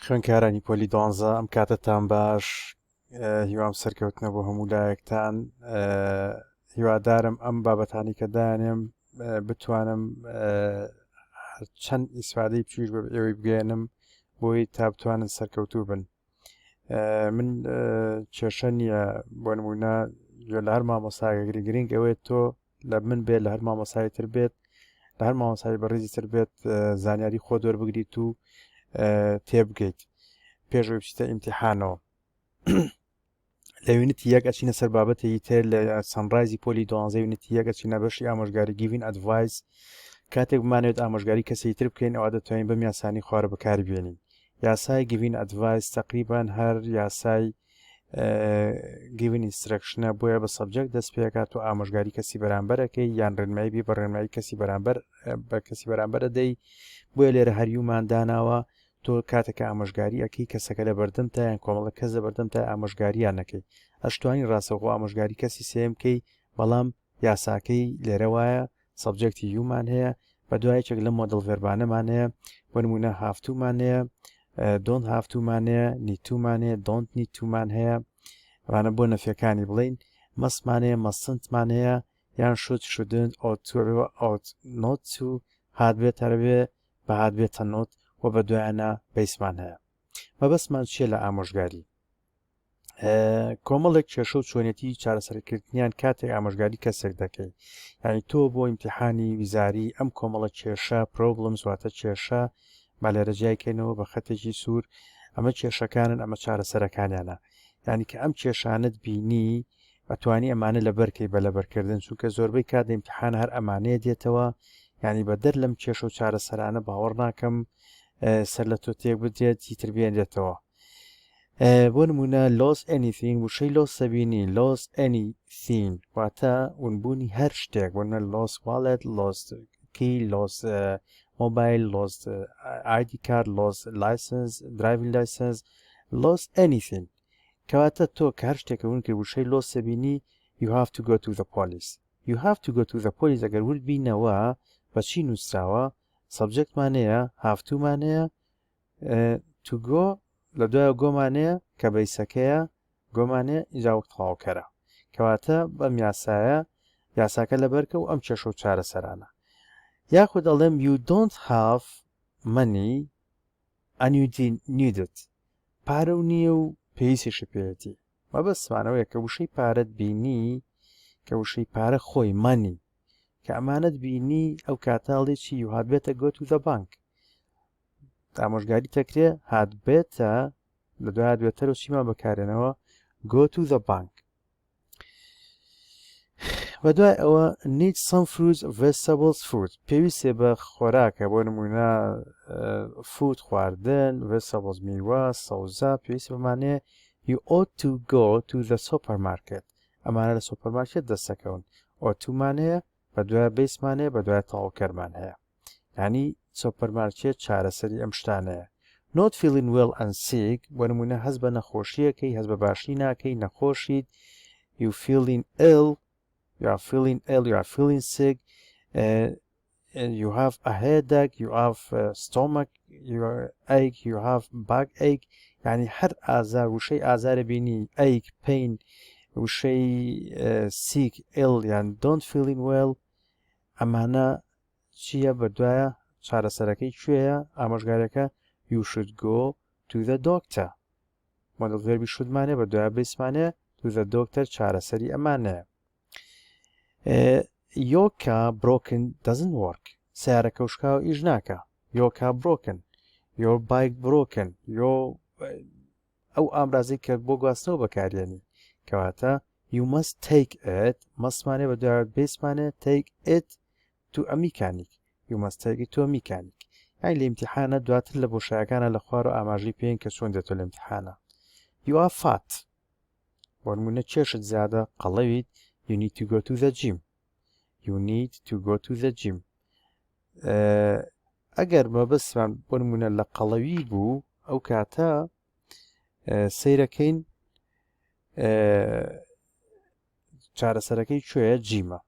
خوێنکارانی پۆلی 12 ئەم کاتتان باش هیوام سەرکەوتنە بۆ هەموو لایەکتان هیوادارم ئەم بابەتانی کە دانێم بتوانم چەند ئیسفادەی بچوش بە ئێوەی بگەێنم بۆی تا بتوانن سەرکەوتوو بن من کێشە نییە بۆ نمونە لە هەر مامۆساگەگری گرنگ ئەوێت تۆ لە من بێت لە هەر مامۆسای تر بێت لە هەر مامۆسای بەڕێزی تر بێت زانیاری خۆ دۆربگریت و تێبگەیت پێشەوەی بچیتە ئیمتیحانەوە لە یونیتی یەک ئەچینە سەر بابەتێکی تر لە سەنڕایزی پۆلی 12 یونیتی یەک ئەچینە بەشی ئامۆژگاری گیڤین ئەدڤایس کاتێک بمانێت ئامۆژگاری کەسی تر بکەین ئەوە دەتوانین بەم یاسانی خوارە بەکاربێنین یاسای گیڤین ئەدڤایس تقریبان هەر یاسای گیڤین ئینسترەکشنە بۆیە بە سەبجەکت دەست پێکات و ئامۆژگاری کەسی بەرامبەرەکەی یان ڕێنمایی بی بە ڕێنمایی کەسی بەرامبەرە دەی بۆیە لێرە هەریومان داناوە تۆ کاتێکە ئامۆژگاری ئەەکەی کەسەکە لە بەردەم تا یان کۆمەڵە کەس لە بەردەم تا ئامۆژگاریان نەکەی ئەشتوانی ڕاستەوخۆ ئامۆژگاری کەسی سێمکەی بەڵام یاساکەی لێرە وایە سەبجەکتی یومان هەیە بە دوایەکێک لە مۆدڵ ڤێربانەمان هەیە بۆ نمونە هافتومان هەیە دۆنت هافتومان هەیە نیتومان هەیە دۆنت نیتومان هەیە ئەوانە بۆ نەفیەکانی بڵین مەسمان هەیە مەسنتمان هەیە یان شوت شودنت ئۆتوەوە ئۆت نۆت و هات بێتەرەوێ بە هات بێتە نۆت و بە دوایانە بەیسمان هەیە مەبەستمان چیە لە ئامۆژگاری کۆمەڵێک کێشە و چۆنێتی چارەسەرکردنیان کاتێک ئامۆژگاری کەسێک دەکەی یعنی تۆ بۆ ئیمتیحانی ویزاری ئەم کۆمەڵە کێشە پرۆبلم واتە کێشە با لێرە جایکەینەوە بە خەتێکی سوور ئەمە کێشەکانن ئەمە چارەسەرەکانیانە یعنی کە ئەم کێشانت بینی ئەتوانی ئەمانە لە بەرکەی بە لەبەرکردن چونکە زۆربەی کات ئیمتیحان هەر ئەمانەیە دێتەوە ینی بە دەر لەم کێشە و چارەسەرانە باوەڕ ناکەم سەر لە تۆ تێک بدرێت هیتر بێنێتەوە بۆ نمونە لۆس ئەنیثینگ وشەی لۆس سەبینی لۆس ئەنیثین واتە ونبوونی هەر شتێک بۆنە لۆس واڵێت لۆس کی لۆس مۆبایل لۆس ئایدی کارد لۆس لایسنس درایڤینگ لایسنس لۆس ئەنیثین کەواتە تۆ کە هەر شتێکە ون کرد وشەی لۆس سەبینی you have to go to the police you have to go to the police ئەگەر ورد بینەوە بەچی نووسراوە سەبجەکتمانەیە هافتومانەیە to go لە دوایە گۆمانەیە کە بەیسەکەیە گۆمانێ ئیجاوت تەواوکەرە کەواتە بەم یاسایە یاساکە لەبەرکە و ئەم کێشە و چارەسەرانە یاخود ئەڵێم you don't have money and you need it پارە و نییە و پێویستیشی پێێتی مەبەستمانەوەیە کە وشەی پارەت بینی کە وشەی پارە خۆی مەنی کە ئەمانەت بینی ئەو کاتاڵێکی و هاتبێتە گۆ تو دە بانک ئامۆژگاری تەکرێ هاتبێتە لە دوای هاتبێتەر و چیمان بەکارێنەوە go to the bank بە دوای ئەوە need some fruits vegetables food پێویستێ بە خۆراکە بۆ نمونە فود خواردن vegetables میوە سەوزا پێویست بمانێ you ought to go to the supermarket ئەمانە لە سوپەرمارکێت دەستەکەون ئۆتومانەیە بە دوای بیسمانەیە بە دوای تەواوکەرمان هەیە ینی سوپەرمارکێت چارەسەری ئەم شتانەیە not feeling well and sick بۆ نمونە هەست بە نەخۆشیەکەی هەست بە باشی ناکەی نەخۆشیت you feeling ill you are feeling sick you have a headache you have stomach ache you have backache ینی هەر ئازار وشەی ئازارە بینی ache pain وشەی sick ill یان don't feeling well ئەمانە چییە بەدوایە چارەسەرەکەی کوێیە ئامۆژگارەکە you should go to the doctor مۆدڵ ڤێربی شودمانێ بە دوای بیسمانێ to the doctor چارەسەری ئەمانەیە your car broken doesn't work سیارەکە وشکاوە ئیش ناکە your car broken your bike broken ئەو ئامرازەی کە بۆ گواستنەوە بەکارێنی کەواتە you must take it مەسمانێ بە دوای بیسمانێ take it to a mechanic you must take it to a mechanic یعنی لە ئیمتیحانە دواتر لە بۆشایەکانە لە خوار و ئاماژەی پێین کە چۆن دێتەوە لە ئیمتیحانە you are fat بۆ نمونە کێشت زیادە قەڵەویت you need to go to the gym you need to go to the gym ئەگەر مەبەستمان بۆ نمونە لە قەڵەوی بوو ئەو کاتە سەیرەکەین چارەسەرەکەی کوێیە جیمە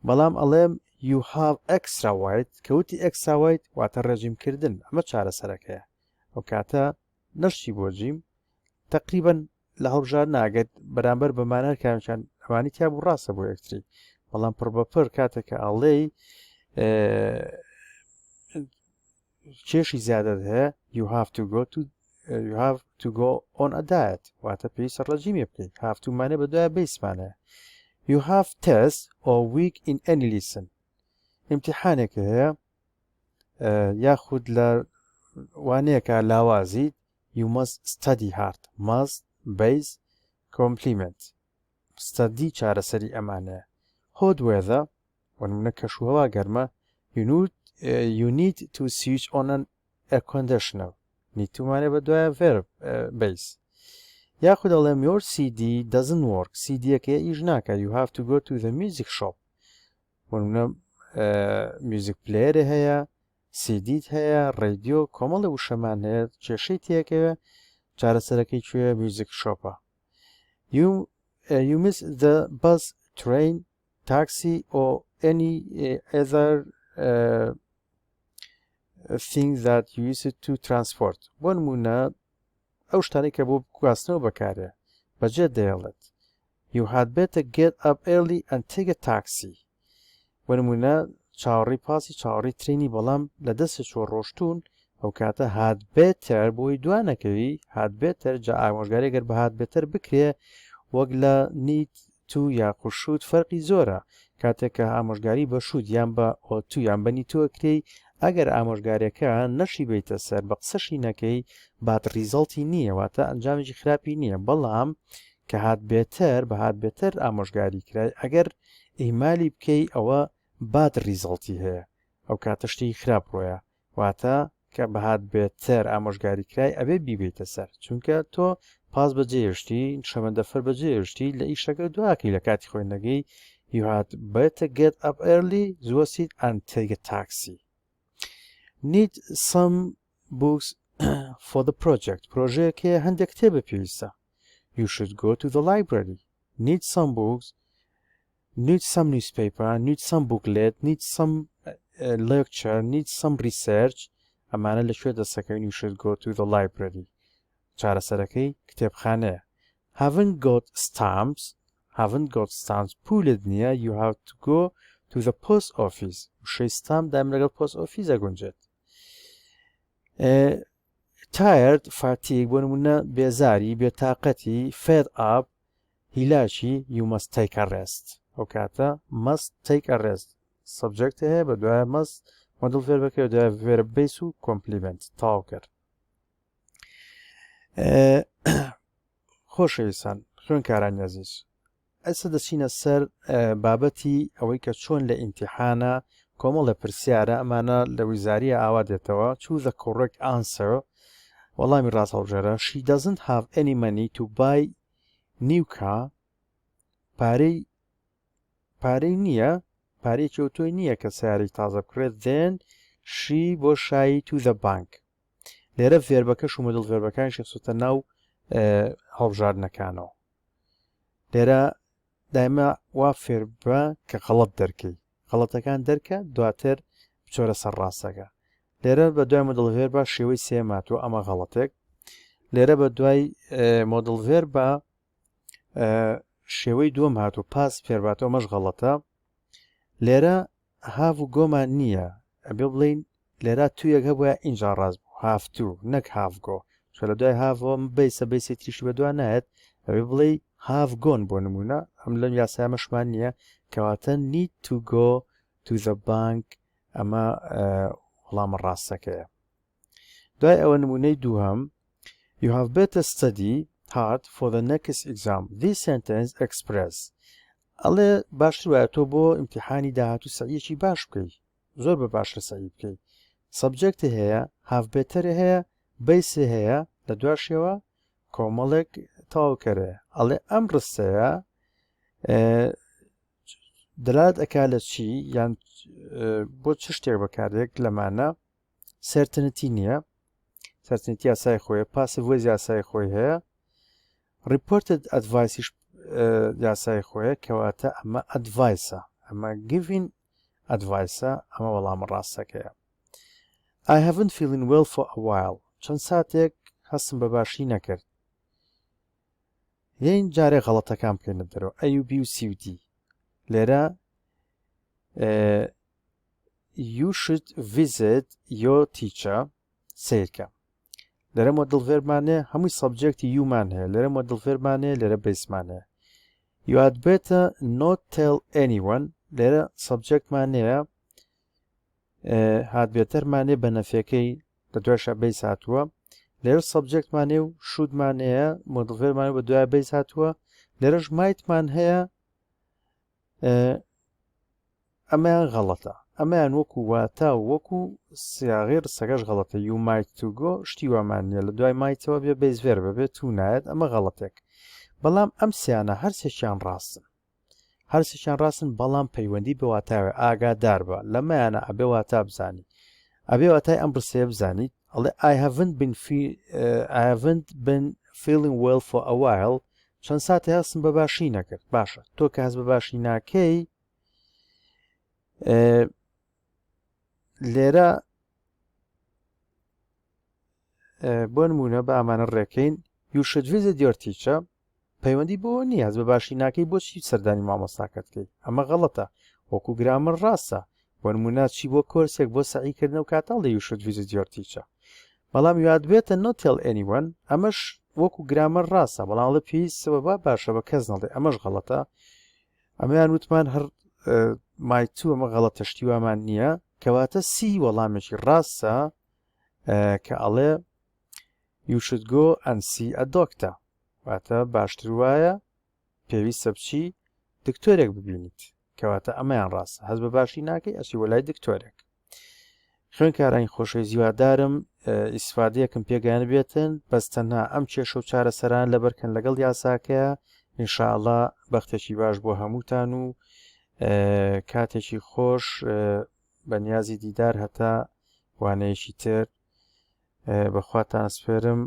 بەڵام ئەڵێم you have extra weight کەوتی extra weight واتە ڕێژیمکردن ئەمە چارەسەرەکەیە ئەو کاتە نەشتی بۆ جیم تقریبا لە هەڵبژار ناگەت بەرامبەر بەمانە کامیان ئەوانی تیا بوو ڕاستە بۆ یەکتری بەڵام پڕ بەپڕ کاتێککە ئەڵێی کێشی زیادت هەیە you have to go on a diet واتە پێی سەرڕەجیمێ بکەیت هافتومانێ بە دوایە بیسمانەیە you have test or weak in any lesson امتحانێکە هەیە یاخود لە وانەیەکە لاوازیت you must study hard must base complement study چارەسەری ئەمانەیە hot weather وەنمونە کەشوهەوا گەرمە you need to switch on an air conditioner نیتومانێ بە دوایە verb base یاخود دەڵێم your CD doesn't work CD-یەکە ئیش ناکە you have to go to the music shop وەنمونە میوزیک پلەیەرە هەیە سیدیت هەیە ڕێدیۆ کۆمەڵی وشەمان هەیە کێشەی تێکەوە چارەسەرەکەی کوێ میوزیک شۆپە you miss the bus train taxi or any other thing that you use it to transport بۆ نمونە ئەو شتانی کە بۆ گواستنەوە بەکارێ بەجێ دەیەڵێت you had better get up early and take a taxi بۆ نمونە چاوەڕی پاسی چاوەڕی ترینی بەڵام لە دەستە چۆ ڕۆشتون ئەو کاتە هات بێتەر بۆی دوانەکەوی هات بێتەر جا ئامۆژگاری گەر بە هات بێتەر بکرێ وەک لە نیت تو یا خوشوت فەرقی زۆرە کاتێککە ئامۆژگاری بە شوود یان بە ئۆتو یان بەنی تۆکرێ ئەگەر ئامۆژگارەکە نەشی بیتە سەر بە قسەشی نەکەی بات ریزڵتی نییە واتە ئەنجامێکی خراپی نییە بەڵام کە هات بێتەر بە هات بێتەر ئامۆژگاری کرای ئەگەر ئیمالی بکەی ئەوە بات ریزڵتی هەیە ئەو کاتە شتی خراپ ڕۆیە واتە کە بەهات بێتەر ئامۆژگاری کرای ئەبێ بیبێتە سەر چونکە تۆ پاس بەجێشتی شەمەندەفەر بەجێشتی لە ئیشەکە دواکەی لە کاتی خۆی نەگەی you had better get up early زوەسیت and take a taxi need some books for the project پرۆژەیەکێ هەندێک کتێبە پێویستە you should go to the library need some books need some newspaper need some booklet need some lecture need some research ئەمانە لەکوێ دەسەکەین you should go to the library چارەسەرەکەی کتێبخانەیە haven't got stamps پولت نییە you have to go to the post office وشەی ستام دایم لەگەڵ post office ئەگونجێت tired fatigue بۆ نمونە بێزاری بێتاقەتی fed up هیلاکی you must take a rest ئەو کاتە must take a rest subject هەیە بە دوایە must model verb-ەکە بە دوایە verb base و complement تاو کرد خۆشەویستان خوێنکاران عەزیز ئێستا دەچینە سەر بابەتی ئەوەی کە چۆن لە ئیمتیحانە کۆمەڵە پرسیارە ئەمانە لە ویزاریە ئاوا دێتەوە choose the correct answer وەڵامی ڕاست هەڵبژێرە she doesn't have any money to buy new car پارەی نییە پارێکی ئۆتۆی نییە کە سیارەی تازە بکرێت then she بۆ شایی to the bank لێرە ڤێربەکەش و مۆدڵ ڤێربەکانی شخصوتە ناو هەڵبژاردنەکانەوە لێرە دایما وا فێر بە کە غەڵەت دەرکەی غەڵەتەکان دەرکە دواتر بچۆرە سەر ڕاستەکە لێرە بە دوای مۆدڵ ڤێربە شێوەی سێ ماتوە ئەمە غەڵەتێک لێرە بە دوای مۆدڵ ڤێربە شێوەی دووەم هاتوو پاس فێرباتەوە مەش غەڵەتە لێرە هاو و گۆمان نییە ئەبێ بڵین لێرە تویەک هەبووە ئینجا ڕاست بوو هافتوو نەک هاافگۆ چۆ لە دوای هاوە بیسە بیسی تریشی بە دوان نایەت ئەوێ بڵێ هاف گۆن بۆ نمونە ئەم لەم یاسایمەشمان نییە کەواتە need to go to the bank ئەمە وەڵامە ڕاستەکەیە دوای ئەوە نمونەی دووهەم you have better study hard for the next exam this sentence express ئەڵێ باشتر وایە تۆ بۆ ئیمتیحانی داهاتوو سەعیەکی باش بکەی زۆر بە باشتر سەعی بکەی سەبجەکت هەیە have better هەیە بیسێ هەیە لە دواشەوە کۆمەڵێک تاوکەرێ ئەڵێ ئەم ڕستەیە دەلات ئەکا لە چی یان بۆ چ شتێک بەکارێک لەمانە سەرتنتی نییە سەرتنتی یاسای خۆیە پاسی ڤۆیز یاسای خۆی هەیە reported advice یاسای خۆیە کەواتە ئەمە ئەدڤایسە ئەمە giving advice ئەمە وەڵامە ڕاستەکەیە I haven't feeling well for a while چەند ساتێک هەستم بە باشی نەکرد یین جارێ غەڵەتەکان بکەینە دەرەوە ئەیوبی و سیوتی لێرە you should visit your teacher سیرکە لەرە مۆدڵ ڤێربمانەیە هەمووی سەبجەکتی یومان هەیە لەرە مۆدڵ ڤێربمانەیە لەرە بیسمانەیە you had better not tell anyone لێرە سەبجەکتمانەیە هات بێتەرمانێ بە نەفێکەی لە دوایشە بیس هاتووە لێرە سەبجەکتمانێ و شودمانەیە مۆدڵ ڤێربمانە بە دوای بیس هاتووە لێرەش مایتمان هەیە ئەمەیان غەڵەتە ئەمەیان وەکو واتە و وەکو سیاغی ڕسەکەش غەڵەتە you might to go شتی وامان نیە لە دوای مایتەوە بێ بیسڤێر بەبێت تو نایەت ئەمە غەڵەتێک بەڵام ئەم سیانە هەرسێکیان ڕاستن هەرسێکیان ڕاستن بەڵام پەیوەندی بە واتاوێ ئاگادار بە لەمەیانە ئەبێ واتا بزانی ئەبێ واتای ئەم ڕسەیە بزانیت ئەڵێ I haven't been feeling well for a while چەند ساتی هەستم بە باشی نەکرد باشە تۆ کە هەست بە باشی ناکەی لێرە بۆ نمونە بە ئامانە ڕێکەین you should visit your teacher پەیوەندی بۆ نییە هەست بە باشی ناکەی بۆچی سەردانی مامۆستاکەتکەی ئەمە غەڵەتە وەکو گرامر ڕاستە بۆ نمونە چی بۆ کۆرسێک بۆ سەعیکردنە و کاتەڵ you should visit your teacher بەڵام یاد بێتە not tell anyone ئەمەش وەکو گرامر ڕاستە بەڵام لە پێویستەوە باشە بە کەس نەڵێ ئەمەش غەڵەتە ئەمەیان وتمان هەر مایتو ئەمە غەڵەتە شتی وامان نییە کەواتە سی وەڵامێکی ڕاستە کە ئەڵێ you should go and see a doctor واتە باشتر وایە پێویستە بچی دکتۆرێک ببینیت کەواتە ئەمەیان ڕاستە هەست بە باشی ناکەی ئەچی وەلای دکتۆرێک خوێنکارانی خۆشەویست هیوادارم ئیسفادەیەکم پێگەیان بێتن بەس تەنها ئەم کێشە و چارەسەران لەبەرکەن لەگەڵ یاساکەیە ئینشاءڵڵا بەختێکی باش بۆ هەمووتان و کاتێکی خۆش بەنیازی دیدار هەتا وانەیەکی تر بەخواتان سپێرم